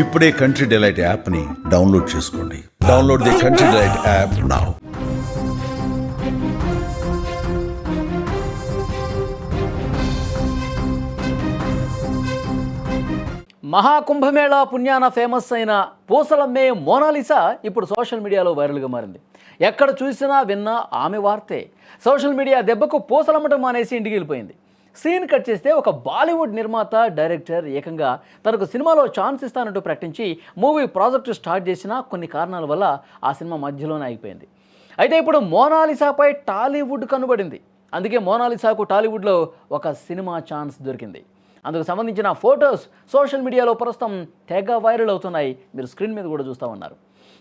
ఇప్పుడే Country Delight యాప్ని download చేసుకోండి. Download the Country Delight app now. మహాకుంభమేళా పుణ్యాన ఫేమస్ అయిన పూసలమ్మే మోనాలిసా ఇప్పుడు సోషల్ మీడియాలో వైరల్గా మారింది. ఎక్కడ చూసినా విన్నా ఆమె వార్తే. సోషల్ మీడియా దెబ్బకు పూసలమ్మటం మానేసి ఇంటికి వెళ్ళిపోయింది. సీన్ కట్ చేస్తే ఒక బాలీవుడ్ నిర్మాత డైరెక్టర్ ఏకంగా తనకు సినిమాలో ఛాన్స్ ఇస్తానంటూ ప్రకటించి మూవీ ప్రాజెక్టు స్టార్ట్ చేసినా కొన్ని కారణాల వల్ల ఆ సినిమా మధ్యలోనే ఆగిపోయింది. అయితే ఇప్పుడు మోనాలిసాపై టాలీవుడ్ కనుబడింది. అందుకే మోనాలిసాకు టాలీవుడ్లో ఒక సినిమా ఛాన్స్ దొరికింది. అందుకు సంబంధించిన ఫొటోస్ సోషల్ మీడియాలో ప్రస్తుతం తెగ వైరల్ అవుతున్నాయి. మీరు స్క్రీన్ మీద కూడా చూస్తూ ఉన్నారు.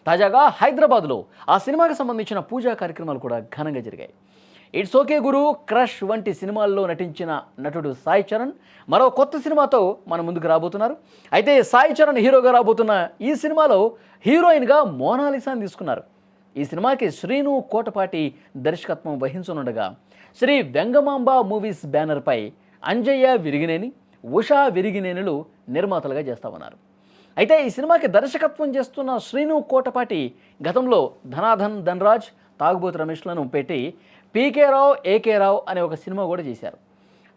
తాజాగా హైదరాబాద్లో ఆ సినిమాకి సంబంధించిన పూజా కార్యక్రమాలు కూడా ఘనంగా జరిగాయి. ఇట్స్ ఓకే గురు, క్రష్ వంటి సినిమాల్లో నటించిన నటుడు సాయి చరణ్ మరో కొత్త సినిమాతో మన ముందుకు రాబోతున్నారు. అయితే సాయి చరణ్ హీరోగా రాబోతున్న ఈ సినిమాలో హీరోయిన్గా మోనాలిసాని తీసుకున్నారు. ఈ సినిమాకి శ్రీను కోటపాటి దర్శకత్వం వహించనుండగా శ్రీ వెంగమాంబ మూవీస్ బ్యానర్పై అంజయ్య విరిగినేని, ఉషా విరిగినేనులు నిర్మాతలుగా చేస్తా ఉన్నారు. అయితే ఈ సినిమాకి దర్శకత్వం చేస్తున్న శ్రీను కోటపాటి గతంలో ధనాధన్ ధనరాజ్, తాగుబోతు రమేష్లను పెట్టి పీకే రావు ఏకే రావు అనే ఒక సినిమా కూడా చేశారు.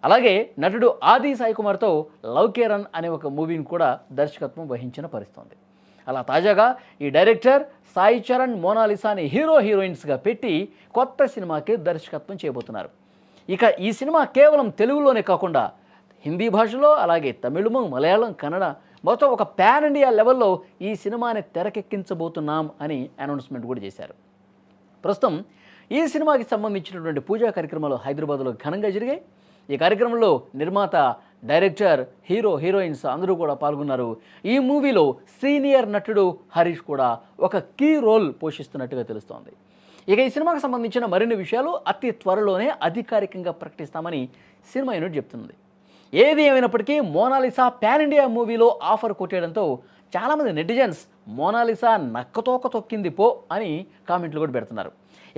అలాగే నటుడు ఆది సాయి కుమార్తో లవ్ కే రన్ అనే ఒక మూవీని కూడా దర్శకత్వం వహించిన పరిస్థితుంది. అలా తాజాగా ఈ డైరెక్టర్ సాయి చరణ్ మోనాలిసాని హీరోయిన్స్గా పెట్టి కొత్త సినిమాకి దర్శకత్వం చేయబోతున్నారు. ఇక ఈ సినిమా కేవలం తెలుగులోనే కాకుండా హిందీ భాషలో, అలాగే తమిళము, మలయాళం, కన్నడ మొత్తం ఒక పాన్ ఇండియా లెవెల్లో ఈ సినిమాని తెరకెక్కించబోతున్నాం అని అనౌన్స్మెంట్ కూడా చేశారు. ప్రస్తుతం ఈ సినిమాకి సంబంధించినటువంటి పూజా కార్యక్రమాలు హైదరాబాద్లో ఘనంగా జరిగాయి. ఈ కార్యక్రమంలో నిర్మాత, డైరెక్టర్, హీరోయిన్స్ అందరూ కూడా పాల్గొన్నారు. ఈ మూవీలో సీనియర్ నటుడు హరీష్ కూడా ఒక కీ రోల్ పోషిస్తున్నట్టుగా తెలుస్తోంది. ఇక ఈ సినిమాకి సంబంధించిన మరిన్ని విషయాలు అతి త్వరలోనే అధికారికంగా ప్రకటిస్తామని సినిమా యూనిట్ చెప్తుంది. ఏది ఏమైనప్పటికీ మోనాలిసా పాన్ ఇండియా మూవీలో ఆఫర్ కొట్టేయడంతో చాలామంది నెటిజన్స్ మోనాలిసా నక్కతోక తొక్కింది పో అని కామెంట్లు కూడా పెడుతున్నారు.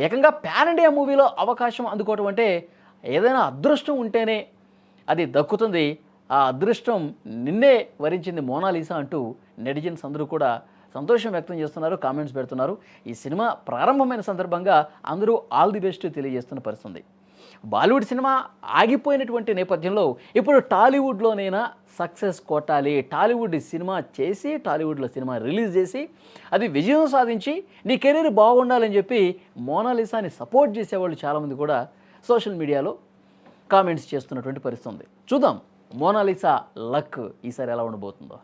ఏకంగా పాన్ ఇండియా మూవీలో అవకాశం అందుకోవటం అంటే ఏదైనా అదృష్టం ఉంటేనే అది దక్కుతుంది. ఆ అదృష్టం నిన్నే వరించింది మోనాలిసా అంటూ నెటిజన్స్ అందరూ కూడా సంతోషం వ్యక్తం చేస్తున్నారు, కామెంట్స్ పెడుతున్నారు. ఈ సినిమా ప్రారంభమైన సందర్భంగా అందరూ ఆల్ ది బెస్ట్ తెలియజేస్తున్న పరిస్థితుంది. బాలీవుడ్ సినిమా ఆగిపోయినటువంటి నేపథ్యంలో ఇప్పుడు టాలీవుడ్లోనైనా సక్సెస్ కొట్టాలి, టాలీవుడ్ సినిమా చేసి టాలీవుడ్లో సినిమా రిలీజ్ చేసి అది విజయం సాధించి నీ కెరీర్ బాగుండాలని చెప్పి మోనాలిసాని సపోర్ట్ చేసేవాళ్ళు చాలామంది కూడా సోషల్ మీడియాలో కామెంట్స్ చేస్తున్నటువంటి పరిస్థితి ఉంది. చూద్దాం మోనాలిసా లక్ ఈసారి ఎలా ఉండబోతుందో.